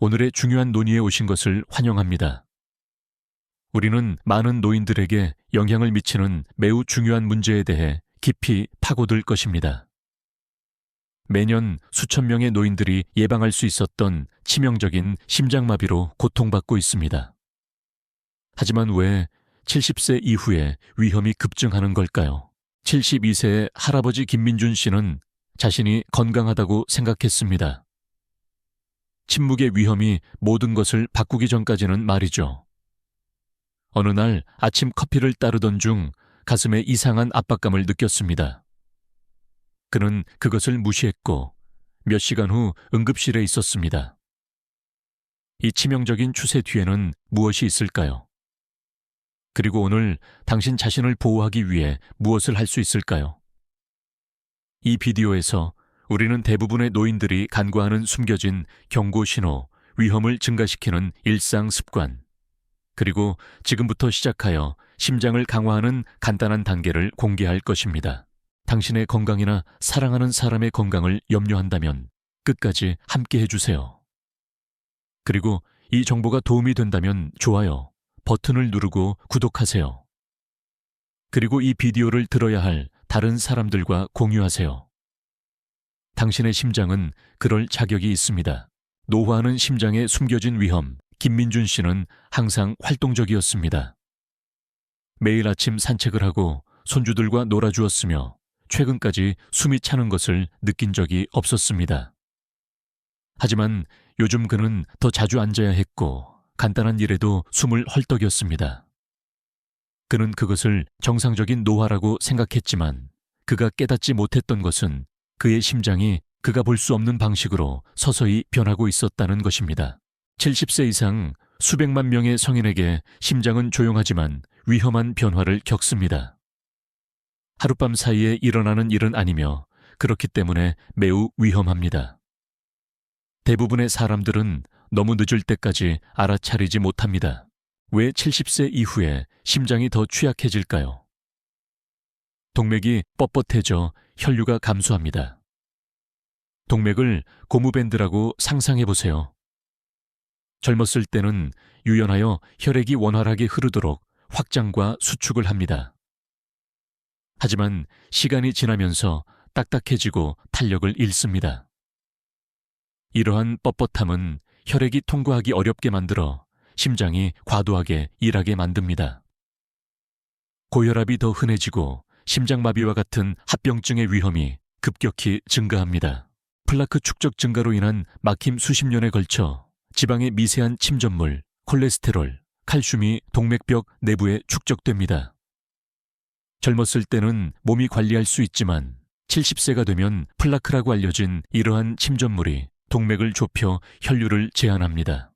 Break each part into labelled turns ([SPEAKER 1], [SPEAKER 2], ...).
[SPEAKER 1] 오늘의 중요한 논의에 오신 것을 환영합니다. 우리는 많은 노인들에게 영향을 미치는 매우 중요한 문제에 대해 깊이 파고들 것입니다. 매년 수천 명의 노인들이 예방할 수 있었던 치명적인 심장마비로 고통받고 있습니다. 하지만 왜 70세 이후에 위험이 급증하는 걸까요? 72세의 할아버지 김민준 씨는 자신이 건강하다고 생각했습니다. 침묵의 위험이 모든 것을 바꾸기 전까지는 말이죠. 어느 날 아침 커피를 따르던 중 가슴에 이상한 압박감을 느꼈습니다. 그는 그것을 무시했고 몇 시간 후 응급실에 있었습니다. 이 치명적인 추세 뒤에는 무엇이 있을까요? 그리고 오늘 당신 자신을 보호하기 위해 무엇을 할 수 있을까요? 이 비디오에서 우리는 대부분의 노인들이 간과하는 숨겨진 경고 신호, 위험을 증가시키는 일상 습관, 그리고 지금부터 시작하여 심장을 강화하는 간단한 단계를 공개할 것입니다. 당신의 건강이나 사랑하는 사람의 건강을 염려한다면 끝까지 함께 해주세요. 그리고 이 정보가 도움이 된다면 좋아요 버튼을 누르고 구독하세요. 그리고 이 비디오를 들어야 할 다른 사람들과 공유하세요. 당신의 심장은 그럴 자격이 있습니다. 노화하는 심장의 숨겨진 위험, 김민준 씨는 항상 활동적이었습니다. 매일 아침 산책을 하고 손주들과 놀아주었으며 최근까지 숨이 차는 것을 느낀 적이 없었습니다. 하지만 요즘 그는 더 자주 앉아야 했고 간단한 일에도 숨을 헐떡였습니다. 그는 그것을 정상적인 노화라고 생각했지만 그가 깨닫지 못했던 것은 그의 심장이 그가 볼 수 없는 방식으로 서서히 변하고 있었다는 것입니다. 70세 이상 수백만 명의 성인에게 심장은 조용하지만 위험한 변화를 겪습니다. 하룻밤 사이에 일어나는 일은 아니며 그렇기 때문에 매우 위험합니다. 대부분의 사람들은 너무 늦을 때까지 알아차리지 못합니다. 왜 70세 이후에 심장이 더 취약해질까요? 동맥이 뻣뻣해져 혈류가 감소합니다. 동맥을 고무밴드라고 상상해보세요. 젊었을 때는 유연하여 혈액이 원활하게 흐르도록 확장과 수축을 합니다. 하지만 시간이 지나면서 딱딱해지고 탄력을 잃습니다. 이러한 뻣뻣함은 혈액이 통과하기 어렵게 만들어 심장이 과도하게 일하게 만듭니다. 고혈압이 더 흔해지고 심장마비와 같은 합병증의 위험이 급격히 증가합니다. 플라크 축적 증가로 인한 막힘 수십 년에 걸쳐 지방의 미세한 침전물, 콜레스테롤, 칼슘이 동맥벽 내부에 축적됩니다. 젊었을 때는 몸이 관리할 수 있지만 70세가 되면 플라크라고 알려진 이러한 침전물이 동맥을 좁혀 혈류를 제한합니다.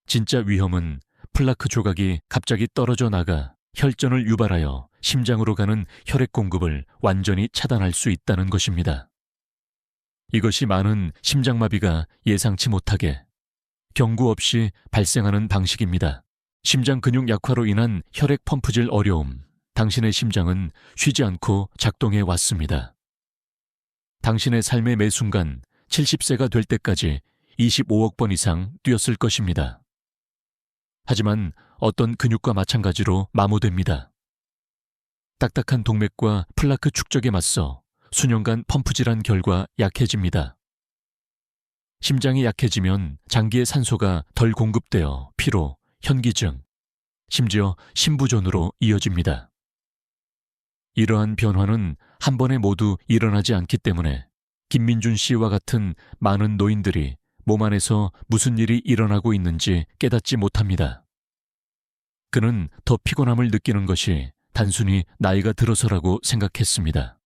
[SPEAKER 1] 진짜 위험은 플라크 조각이 갑자기 떨어져 나가 혈전을 유발하여 심장으로 가는 혈액 공급을 완전히 차단할 수 있다는 것입니다. 이것이 많은 심장마비가 예상치 못하게 경고 없이 발생하는 방식입니다. 심장 근육 약화로 인한 혈액 펌프질 어려움, 당신의 심장은 쉬지 않고 작동해 왔습니다. 당신의 삶의 매 순간 70세가 될 때까지 25억 번 이상 뛰었을 것입니다. 하지만 어떤 근육과 마찬가지로 마모됩니다. 딱딱한 동맥과 플라크 축적에 맞서 수년간 펌프질한 결과 약해집니다. 심장이 약해지면 장기의 산소가 덜 공급되어 피로, 현기증, 심지어 심부전으로 이어집니다. 이러한 변화는 한 번에 모두 일어나지 않기 때문에 김민준 씨와 같은 많은 노인들이 몸 안에서 무슨 일이 일어나고 있는지 깨닫지 못합니다. 그는 더 피곤함을 느끼는 것이 단순히 나이가 들어서라고 생각했습니다.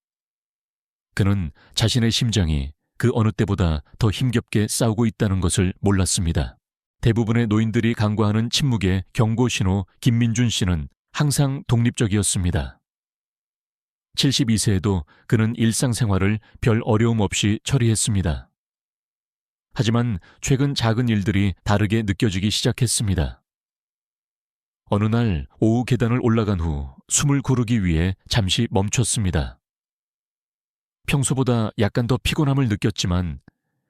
[SPEAKER 1] 그는 자신의 심장이 그 어느 때보다 더 힘겹게 싸우고 있다는 것을 몰랐습니다. 대부분의 노인들이 간과하는 침묵의 경고 신호 김민준 씨는 항상 독립적이었습니다. 72세에도 그는 일상생활을 별 어려움 없이 처리했습니다. 하지만 최근 작은 일들이 다르게 느껴지기 시작했습니다. 어느 날 오후 계단을 올라간 후 숨을 고르기 위해 잠시 멈췄습니다. 평소보다 약간 더 피곤함을 느꼈지만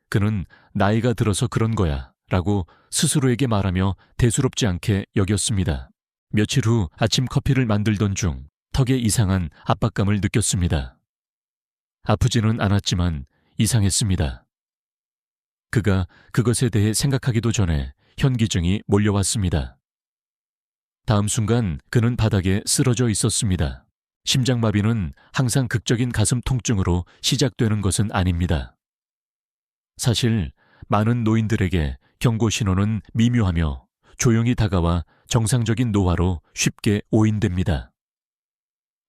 [SPEAKER 1] 그는 나이가 들어서 그런 거야 라고 스스로에게 말하며 대수롭지 않게 여겼습니다. 며칠 후 아침 커피를 만들던 중 턱에 이상한 압박감을 느꼈습니다. 아프지는 않았지만 이상했습니다. 그가 그것에 대해 생각하기도 전에 현기증이 몰려왔습니다. 다음 순간 그는 바닥에 쓰러져 있었습니다. 심장마비는 항상 극적인 가슴 통증으로 시작되는 것은 아닙니다. 사실 많은 노인들에게 경고 신호는 미묘하며 조용히 다가와 정상적인 노화로 쉽게 오인됩니다.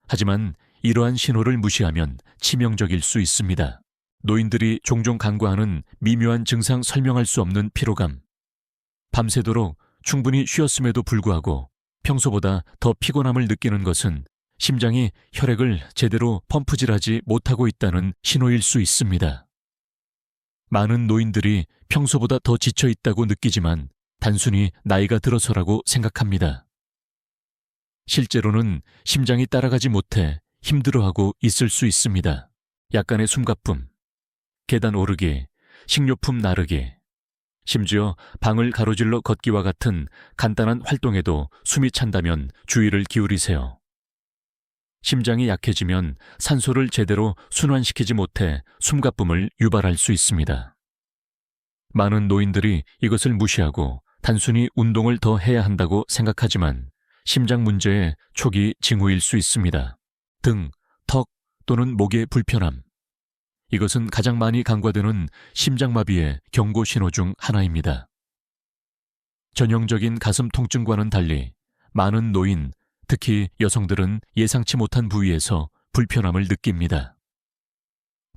[SPEAKER 1] 하지만 이러한 신호를 무시하면 치명적일 수 있습니다. 노인들이 종종 간과하는 미묘한 증상 설명할 수 없는 피로감. 밤새도록 충분히 쉬었음에도 불구하고 평소보다 더 피곤함을 느끼는 것은 심장이 혈액을 제대로 펌프질하지 못하고 있다는 신호일 수 있습니다. 많은 노인들이 평소보다 더 지쳐 있다고 느끼지만 단순히 나이가 들어서라고 생각합니다. 실제로는 심장이 따라가지 못해 힘들어하고 있을 수 있습니다. 약간의 숨가쁨, 계단 오르기, 식료품 나르기, 심지어 방을 가로질러 걷기와 같은 간단한 활동에도 숨이 찬다면 주의를 기울이세요. 심장이 약해지면 산소를 제대로 순환시키지 못해 숨가쁨을 유발할 수 있습니다. 많은 노인들이 이것을 무시하고 단순히 운동을 더 해야 한다고 생각하지만 심장 문제의 초기 징후일 수 있습니다. 등, 턱 또는 목의 불편함. 이것은 가장 많이 간과되는 심장마비의 경고 신호 중 하나입니다. 전형적인 가슴 통증과는 달리 많은 노인, 특히 여성들은 예상치 못한 부위에서 불편함을 느낍니다.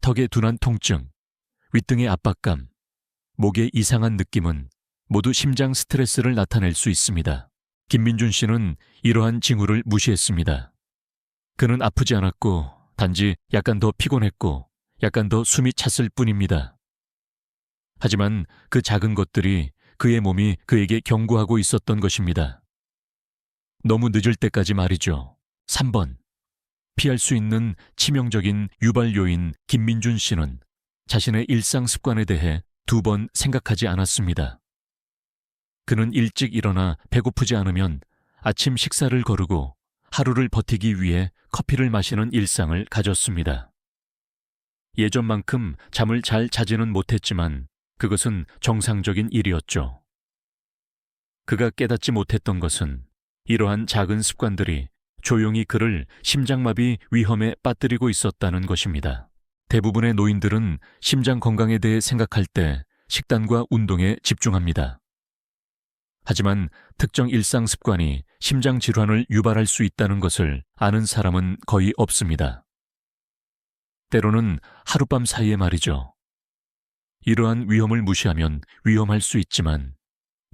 [SPEAKER 1] 턱의 둔한 통증, 윗등의 압박감, 목의 이상한 느낌은 모두 심장 스트레스를 나타낼 수 있습니다. 김민준 씨는 이러한 징후를 무시했습니다. 그는 아프지 않았고 단지 약간 더 피곤했고 약간 더 숨이 찼을 뿐입니다. 하지만 그 작은 것들이 그의 몸이 그에게 경고하고 있었던 것입니다. 너무 늦을 때까지 말이죠. 3번. 피할 수 있는 치명적인 유발 요인 김민준 씨는 자신의 일상 습관에 대해 2번 생각하지 않았습니다. 그는 일찍 일어나 배고프지 않으면 아침 식사를 거르고 하루를 버티기 위해 커피를 마시는 일상을 가졌습니다. 예전만큼 잠을 잘 자지는 못했지만 그것은 정상적인 일이었죠. 그가 깨닫지 못했던 것은 이러한 작은 습관들이 조용히 그를 심장마비 위험에 빠뜨리고 있었다는 것입니다. 대부분의 노인들은 심장 건강에 대해 생각할 때 식단과 운동에 집중합니다. 하지만 특정 일상 습관이 심장 질환을 유발할 수 있다는 것을 아는 사람은 거의 없습니다. 때로는 하룻밤 사이에 말이죠. 이러한 위험을 무시하면 위험할 수 있지만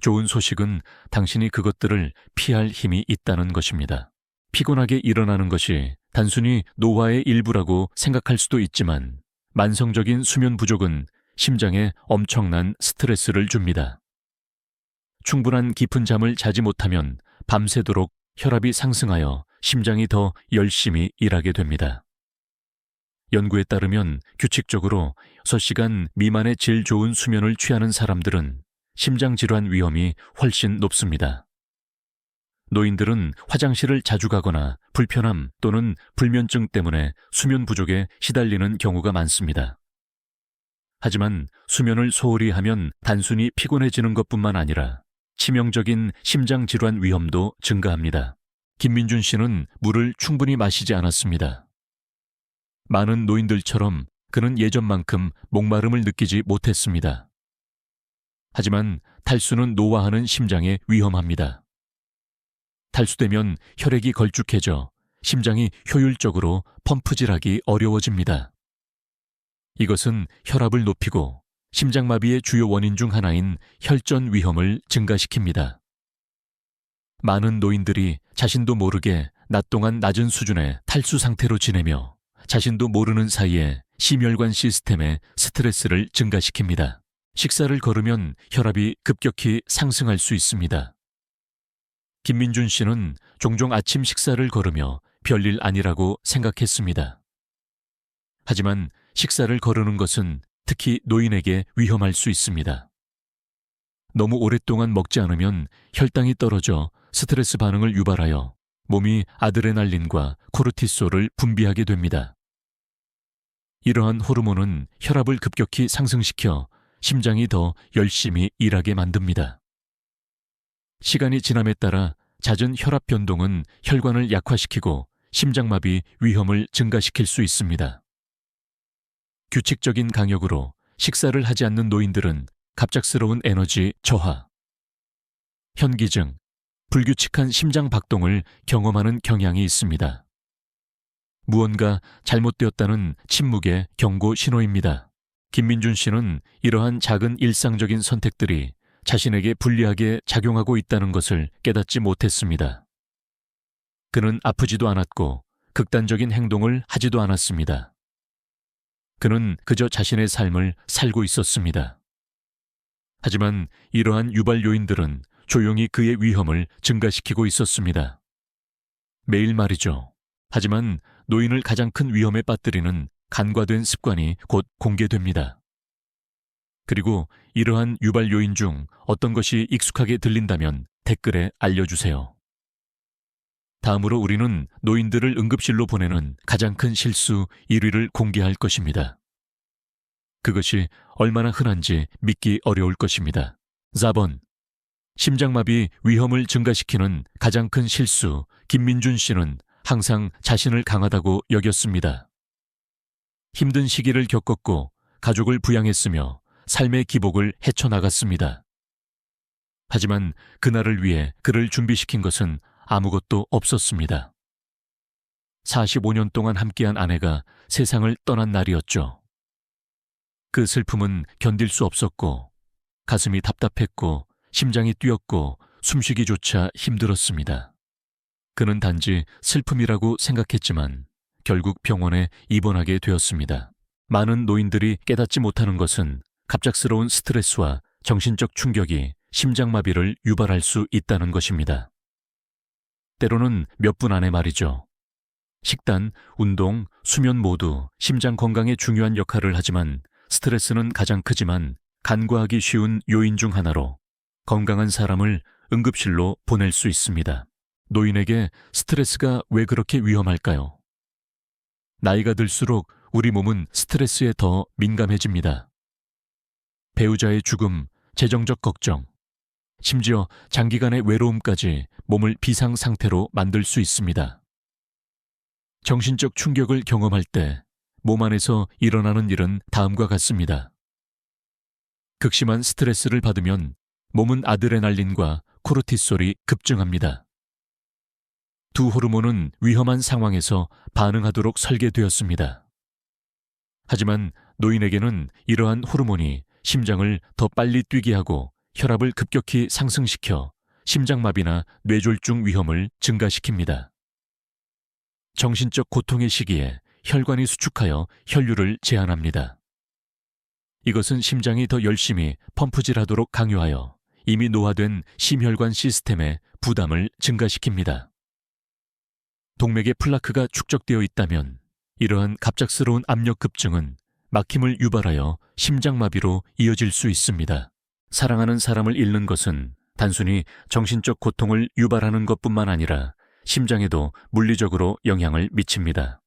[SPEAKER 1] 좋은 소식은 당신이 그것들을 피할 힘이 있다는 것입니다. 피곤하게 일어나는 것이 단순히 노화의 일부라고 생각할 수도 있지만 만성적인 수면 부족은 심장에 엄청난 스트레스를 줍니다. 충분한 깊은 잠을 자지 못하면 밤새도록 혈압이 상승하여 심장이 더 열심히 일하게 됩니다. 연구에 따르면 규칙적으로 6시간 미만의 질 좋은 수면을 취하는 사람들은 심장질환 위험이 훨씬 높습니다. 노인들은 화장실을 자주 가거나 불편함 또는 불면증 때문에 수면 부족에 시달리는 경우가 많습니다. 하지만 수면을 소홀히 하면 단순히 피곤해지는 것뿐만 아니라 치명적인 심장질환 위험도 증가합니다. 김민준 씨는 물을 충분히 마시지 않았습니다. 많은 노인들처럼 그는 예전만큼 목마름을 느끼지 못했습니다. 하지만 탈수는 노화하는 심장에 위험합니다. 탈수되면 혈액이 걸쭉해져 심장이 효율적으로 펌프질하기 어려워집니다. 이것은 혈압을 높이고 심장마비의 주요 원인 중 하나인 혈전 위험을 증가시킵니다. 많은 노인들이 자신도 모르게 낮 동안 낮은 수준의 탈수 상태로 지내며 자신도 모르는 사이에 심혈관 시스템에 스트레스를 증가시킵니다. 식사를 거르면 혈압이 급격히 상승할 수 있습니다. 김민준 씨는 종종 아침 식사를 거르며 별일 아니라고 생각했습니다. 하지만 식사를 거르는 것은 특히 노인에게 위험할 수 있습니다. 너무 오랫동안 먹지 않으면 혈당이 떨어져 스트레스 반응을 유발하여 몸이 아드레날린과 코르티솔을 분비하게 됩니다. 이러한 호르몬은 혈압을 급격히 상승시켜 심장이 더 열심히 일하게 만듭니다. 시간이 지남에 따라 잦은 혈압 변동은 혈관을 약화시키고 심장마비 위험을 증가시킬 수 있습니다. 규칙적인 강역으로 식사를 하지 않는 노인들은 갑작스러운 에너지 저하, 현기증, 불규칙한 심장 박동을 경험하는 경향이 있습니다. 무언가 잘못되었다는 침묵의 경고 신호입니다. 김민준 씨는 이러한 작은 일상적인 선택들이 자신에게 불리하게 작용하고 있다는 것을 깨닫지 못했습니다. 그는 아프지도 않았고 극단적인 행동을 하지도 않았습니다. 그는 그저 자신의 삶을 살고 있었습니다. 하지만 이러한 유발 요인들은 조용히 그의 위험을 증가시키고 있었습니다. 매일 말이죠. 하지만 노인을 가장 큰 위험에 빠뜨리는 간과된 습관이 곧 공개됩니다. 그리고 이러한 유발 요인 중 어떤 것이 익숙하게 들린다면 댓글에 알려주세요. 다음으로 우리는 노인들을 응급실로 보내는 가장 큰 실수 1위를 공개할 것입니다. 그것이 얼마나 흔한지 믿기 어려울 것입니다. 4번. 심장마비 위험을 증가시키는 가장 큰 실수. 김민준 씨는 항상 자신을 강하다고 여겼습니다. 힘든 시기를 겪었고 가족을 부양했으며 삶의 기복을 헤쳐나갔습니다. 하지만 그날을 위해 그를 준비시킨 것은 아무것도 없었습니다. 45년 동안 함께한 아내가 세상을 떠난 날이었죠. 그 슬픔은 견딜 수 없었고 가슴이 답답했고 심장이 뛰었고 숨쉬기조차 힘들었습니다. 그는 단지 슬픔이라고 생각했지만 결국 병원에 입원하게 되었습니다. 많은 노인들이 깨닫지 못하는 것은 갑작스러운 스트레스와 정신적 충격이 심장마비를 유발할 수 있다는 것입니다. 때로는 몇 분 안에 말이죠. 식단, 운동, 수면 모두 심장 건강에 중요한 역할을 하지만 스트레스는 가장 크지만 간과하기 쉬운 요인 중 하나로 건강한 사람을 응급실로 보낼 수 있습니다. 노인에게 스트레스가 왜 그렇게 위험할까요? 나이가 들수록 우리 몸은 스트레스에 더 민감해집니다. 배우자의 죽음, 재정적 걱정, 심지어 장기간의 외로움까지 몸을 비상 상태로 만들 수 있습니다. 정신적 충격을 경험할 때 몸 안에서 일어나는 일은 다음과 같습니다. 극심한 스트레스를 받으면 몸은 아드레날린과 코르티솔이 급증합니다. 두 호르몬은 위험한 상황에서 반응하도록 설계되었습니다. 하지만 노인에게는 이러한 호르몬이 심장을 더 빨리 뛰게 하고 혈압을 급격히 상승시켜 심장마비나 뇌졸중 위험을 증가시킵니다. 정신적 고통의 시기에 혈관이 수축하여 혈류를 제한합니다. 이것은 심장이 더 열심히 펌프질하도록 강요하여 이미 노화된 심혈관 시스템의 부담을 증가시킵니다. 동맥에 플라크가 축적되어 있다면 이러한 갑작스러운 압력 급증은 막힘을 유발하여 심장마비로 이어질 수 있습니다. 사랑하는 사람을 잃는 것은 단순히 정신적 고통을 유발하는 것뿐만 아니라 심장에도 물리적으로 영향을 미칩니다.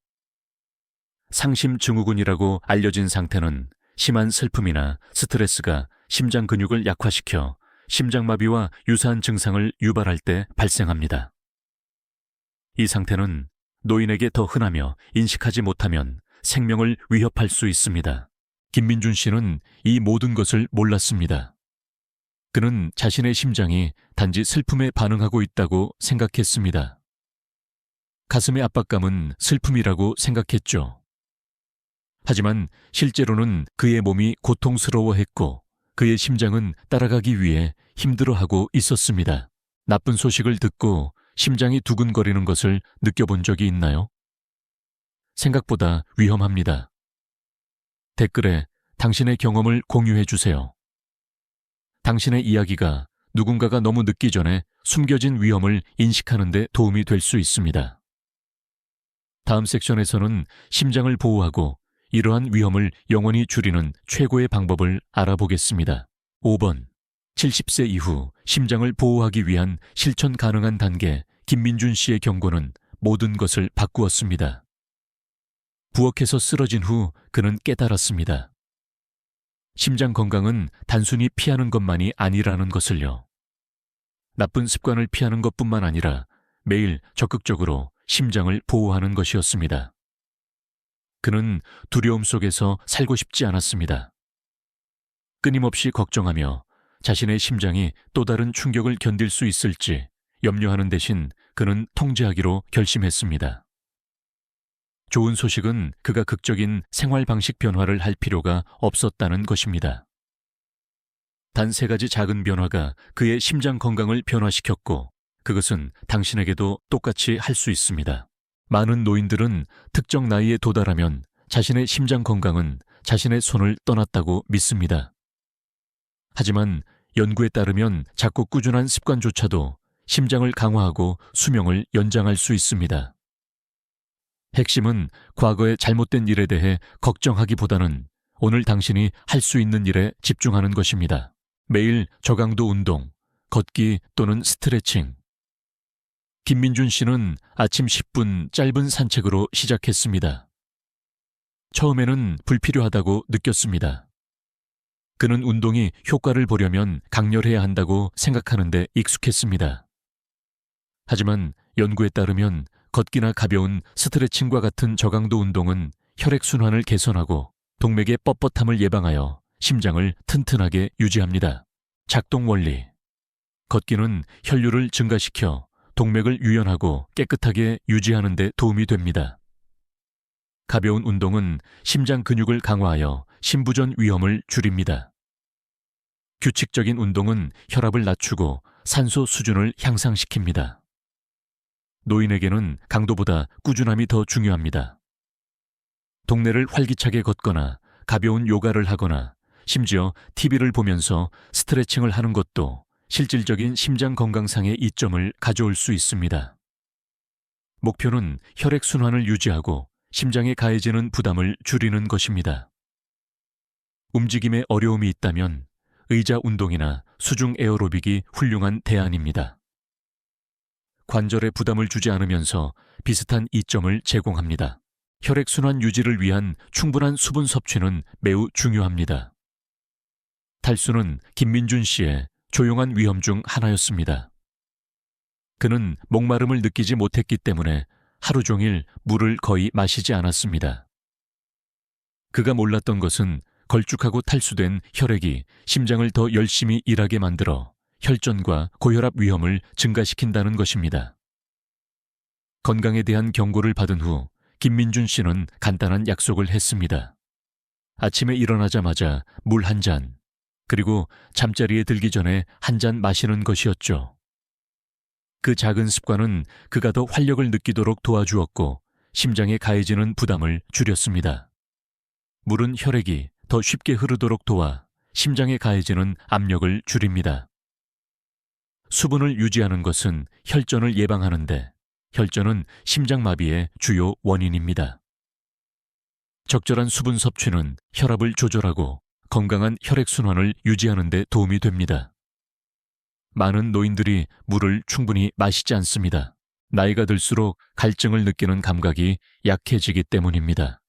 [SPEAKER 1] 상심증후군이라고 알려진 상태는 심한 슬픔이나 스트레스가 심장 근육을 약화시켜 심장마비와 유사한 증상을 유발할 때 발생합니다. 이 상태는 노인에게 더 흔하며 인식하지 못하면 생명을 위협할 수 있습니다. 김민준 씨는 이 모든 것을 몰랐습니다. 그는 자신의 심장이 단지 슬픔에 반응하고 있다고 생각했습니다. 가슴의 압박감은 슬픔이라고 생각했죠. 하지만 실제로는 그의 몸이 고통스러워했고 그의 심장은 따라가기 위해 힘들어하고 있었습니다. 나쁜 소식을 듣고 심장이 두근거리는 것을 느껴본 적이 있나요? 생각보다 위험합니다. 댓글에 당신의 경험을 공유해 주세요. 당신의 이야기가 누군가가 너무 늦기 전에 숨겨진 위험을 인식하는 데 도움이 될 수 있습니다. 다음 섹션에서는 심장을 보호하고 이러한 위험을 영원히 줄이는 최고의 방법을 알아보겠습니다. 5번. 70세 이후 심장을 보호하기 위한 실천 가능한 단계. 김민준 씨의 경고는 모든 것을 바꾸었습니다. 부엌에서 쓰러진 후 그는 깨달았습니다. 심장 건강은 단순히 피하는 것만이 아니라는 것을요. 나쁜 습관을 피하는 것뿐만 아니라 매일 적극적으로 심장을 보호하는 것이었습니다. 그는 두려움 속에서 살고 싶지 않았습니다. 끊임없이 걱정하며 자신의 심장이 또 다른 충격을 견딜 수 있을지 염려하는 대신 그는 통제하기로 결심했습니다. 좋은 소식은 그가 극적인 생활 방식 변화를 할 필요가 없었다는 것입니다. 단 3가지 작은 변화가 그의 심장 건강을 변화시켰고 그것은 당신에게도 똑같이 할 수 있습니다. 많은 노인들은 특정 나이에 도달하면 자신의 심장 건강은 자신의 손을 떠났다고 믿습니다. 하지만 연구에 따르면 작고 꾸준한 습관조차도 심장을 강화하고 수명을 연장할 수 있습니다. 핵심은 과거의 잘못된 일에 대해 걱정하기보다는 오늘 당신이 할 수 있는 일에 집중하는 것입니다. 매일 저강도 운동, 걷기 또는 스트레칭. 김민준 씨는 아침 10분 짧은 산책으로 시작했습니다. 처음에는 불필요하다고 느꼈습니다. 그는 운동이 효과를 보려면 강렬해야 한다고 생각하는데 익숙했습니다. 하지만 연구에 따르면 걷기나 가벼운 스트레칭과 같은 저강도 운동은 혈액순환을 개선하고 동맥의 뻣뻣함을 예방하여 심장을 튼튼하게 유지합니다. 작동 원리. 걷기는 혈류를 증가시켜 동맥을 유연하고 깨끗하게 유지하는 데 도움이 됩니다. 가벼운 운동은 심장 근육을 강화하여 심부전 위험을 줄입니다. 규칙적인 운동은 혈압을 낮추고 산소 수준을 향상시킵니다. 노인에게는 강도보다 꾸준함이 더 중요합니다. 동네를 활기차게 걷거나 가벼운 요가를 하거나 심지어 TV를 보면서 스트레칭을 하는 것도 실질적인 심장 건강상의 이점을 가져올 수 있습니다. 목표는 혈액순환을 유지하고 심장에 가해지는 부담을 줄이는 것입니다. 움직임에 어려움이 있다면 의자 운동이나 수중 에어로빅이 훌륭한 대안입니다. 관절에 부담을 주지 않으면서 비슷한 이점을 제공합니다. 혈액순환 유지를 위한 충분한 수분 섭취는 매우 중요합니다. 탈수는 김민준 씨의 조용한 위험 중 하나였습니다. 그는 목마름을 느끼지 못했기 때문에 하루 종일 물을 거의 마시지 않았습니다. 그가 몰랐던 것은 걸쭉하고 탈수된 혈액이 심장을 더 열심히 일하게 만들어 혈전과 고혈압 위험을 증가시킨다는 것입니다. 건강에 대한 경고를 받은 후 김민준 씨는 간단한 약속을 했습니다. 아침에 일어나자마자 물 1잔, 그리고 잠자리에 들기 전에 1잔 마시는 것이었죠. 그 작은 습관은 그가 더 활력을 느끼도록 도와주었고 심장에 가해지는 부담을 줄였습니다. 물은 혈액이 더 쉽게 흐르도록 도와 심장에 가해지는 압력을 줄입니다. 수분을 유지하는 것은 혈전을 예방하는데 혈전은 심장마비의 주요 원인입니다. 적절한 수분 섭취는 혈압을 조절하고 건강한 혈액순환을 유지하는 데 도움이 됩니다. 많은 노인들이 물을 충분히 마시지 않습니다. 나이가 들수록 갈증을 느끼는 감각이 약해지기 때문입니다.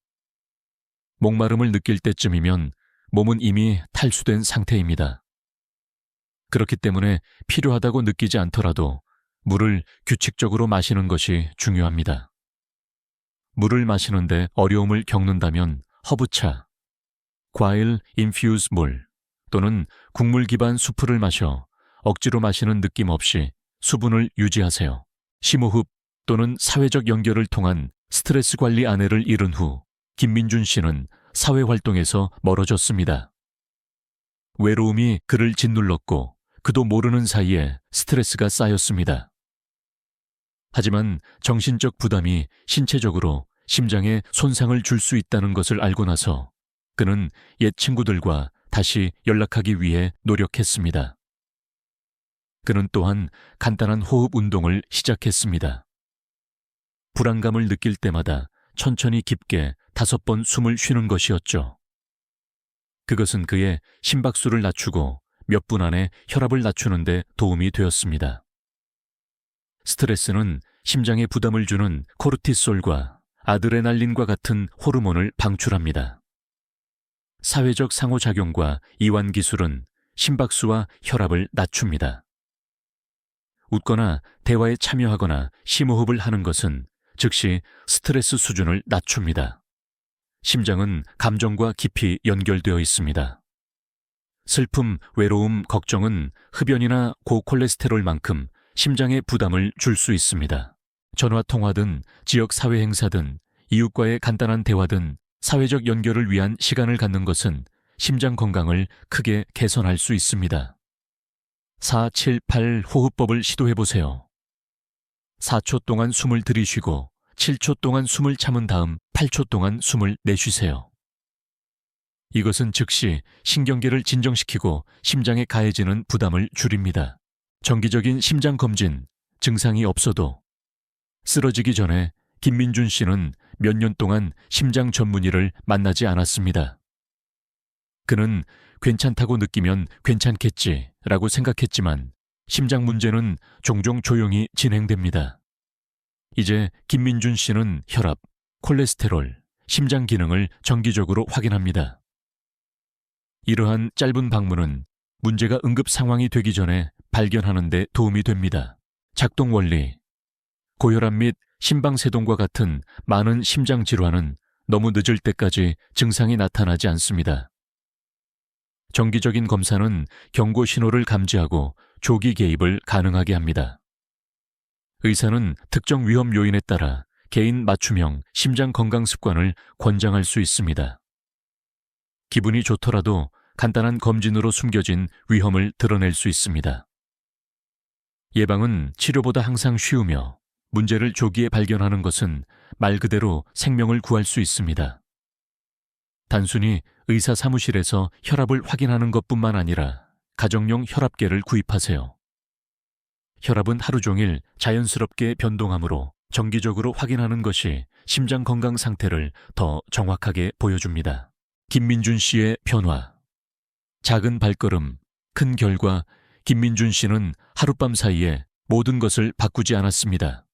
[SPEAKER 1] 목마름을 느낄 때쯤이면 몸은 이미 탈수된 상태입니다. 그렇기 때문에 필요하다고 느끼지 않더라도 물을 규칙적으로 마시는 것이 중요합니다. 물을 마시는데 어려움을 겪는다면 허브차, 과일 인퓨즈 물 또는 국물 기반 수프를 마셔 억지로 마시는 느낌 없이 수분을 유지하세요. 심호흡 또는 사회적 연결을 통한 스트레스 관리 안해를 잃은 후 김민준 씨는 사회활동에서 멀어졌습니다. 외로움이 그를 짓눌렀고 그도 모르는 사이에 스트레스가 쌓였습니다. 하지만 정신적 부담이 신체적으로 심장에 손상을 줄 수 있다는 것을 알고 나서 그는 옛 친구들과 다시 연락하기 위해 노력했습니다. 그는 또한 간단한 호흡 운동을 시작했습니다. 불안감을 느낄 때마다 천천히 깊게 5번 숨을 쉬는 것이었죠. 그것은 그의 심박수를 낮추고 몇 분 안에 혈압을 낮추는 데 도움이 되었습니다. 스트레스는 심장에 부담을 주는 코르티솔과 아드레날린과 같은 호르몬을 방출합니다. 사회적 상호작용과 이완 기술은 심박수와 혈압을 낮춥니다. 웃거나 대화에 참여하거나 심호흡을 하는 것은 즉시 스트레스 수준을 낮춥니다. 심장은 감정과 깊이 연결되어 있습니다. 슬픔, 외로움, 걱정은 흡연이나 고콜레스테롤만큼 심장에 부담을 줄 수 있습니다. 전화통화든 지역 사회 행사든 이웃과의 간단한 대화든 사회적 연결을 위한 시간을 갖는 것은 심장 건강을 크게 개선할 수 있습니다. 478 호흡법을 시도해보세요. 4초 동안 숨을 들이쉬고 7초 동안 숨을 참은 다음 8초 동안 숨을 내쉬세요. 이것은 즉시 신경계를 진정시키고 심장에 가해지는 부담을 줄입니다. 정기적인 심장 검진, 증상이 없어도 쓰러지기 전에 김민준 씨는 몇 년 동안 심장 전문의를 만나지 않았습니다. 그는 괜찮다고 느끼면 괜찮겠지라고 생각했지만 심장 문제는 종종 조용히 진행됩니다. 이제 김민준 씨는 혈압, 콜레스테롤, 심장 기능을 정기적으로 확인합니다. 이러한 짧은 방문은 문제가 응급 상황이 되기 전에 발견하는 데 도움이 됩니다. 작동 원리. 고혈압 및 심방세동과 같은 많은 심장 질환은 너무 늦을 때까지 증상이 나타나지 않습니다. 정기적인 검사는 경고 신호를 감지하고 조기 개입을 가능하게 합니다. 의사는 특정 위험 요인에 따라 개인 맞춤형 심장 건강 습관을 권장할 수 있습니다. 기분이 좋더라도 간단한 검진으로 숨겨진 위험을 드러낼 수 있습니다. 예방은 치료보다 항상 쉬우며 문제를 조기에 발견하는 것은 말 그대로 생명을 구할 수 있습니다. 단순히 의사 사무실에서 혈압을 확인하는 것뿐만 아니라 가정용 혈압계를 구입하세요. 혈압은 하루 종일 자연스럽게 변동하므로 정기적으로 확인하는 것이 심장 건강 상태를 더 정확하게 보여줍니다. 김민준 씨의 변화. 작은 발걸음, 큰 결과. 김민준 씨는 하룻밤 사이에 모든 것을 바꾸지 않았습니다.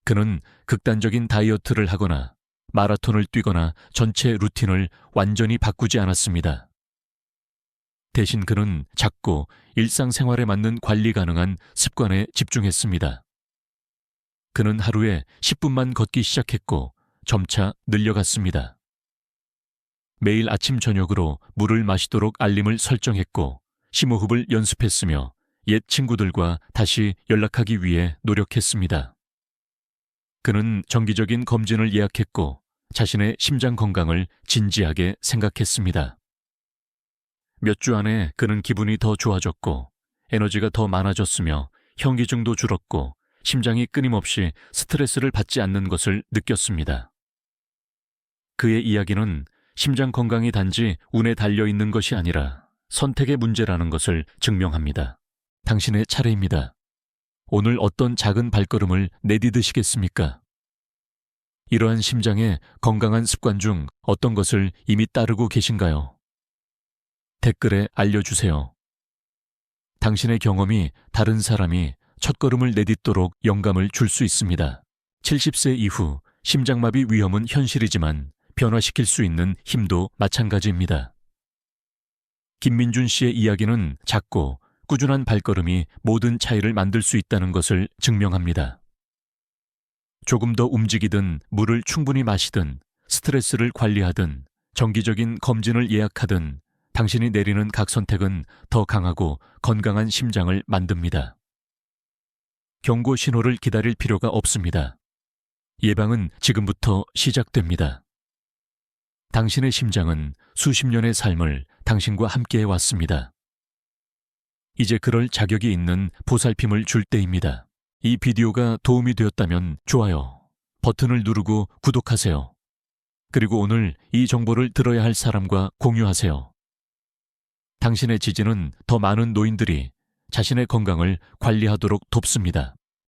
[SPEAKER 1] 그는 극단적인 다이어트를 하거나 마라톤을 뛰거나 전체 루틴을 완전히 바꾸지 않았습니다. 대신 그는 작고 일상생활에 맞는 관리 가능한 습관에 집중했습니다. 그는 하루에 10분만 걷기 시작했고 점차 늘려갔습니다. 매일 아침 저녁으로 물을 마시도록 알림을 설정했고 심호흡을 연습했으며 옛 친구들과 다시 연락하기 위해 노력했습니다. 그는 정기적인 검진을 예약했고 자신의 심장 건강을 진지하게 생각했습니다. 몇 주 안에 그는 기분이 더 좋아졌고 에너지가 더 많아졌으며 현기증도 줄었고 심장이 끊임없이 스트레스를 받지 않는 것을 느꼈습니다. 그의 이야기는 심장 건강이 단지 운에 달려있는 것이 아니라 선택의 문제라는 것을 증명합니다. 당신의 차례입니다. 오늘 어떤 작은 발걸음을 내디드시겠습니까? 이러한 심장의 건강한 습관 중 어떤 것을 이미 따르고 계신가요? 댓글에 알려주세요. 당신의 경험이 다른 사람이 첫걸음을 내딛도록 영감을 줄 수 있습니다. 70세 이후 심장마비 위험은 현실이지만 변화시킬 수 있는 힘도 마찬가지입니다. 김민준 씨의 이야기는 작고 꾸준한 발걸음이 모든 차이를 만들 수 있다는 것을 증명합니다. 조금 더 움직이든 물을 충분히 마시든 스트레스를 관리하든 정기적인 검진을 예약하든 당신이 내리는 각 선택은 더 강하고 건강한 심장을 만듭니다. 경고 신호를 기다릴 필요가 없습니다. 예방은 지금부터 시작됩니다. 당신의 심장은 수십 년의 삶을 당신과 함께 해왔습니다. 이제 그럴 자격이 있는 보살핌을 줄 때입니다. 이 비디오가 도움이 되었다면 좋아요 버튼을 누르고 구독하세요. 그리고 오늘 이 정보를 들어야 할 사람과 공유하세요. 당신의 지지는 더 많은 노인들이 자신의 건강을 관리하도록 돕습니다.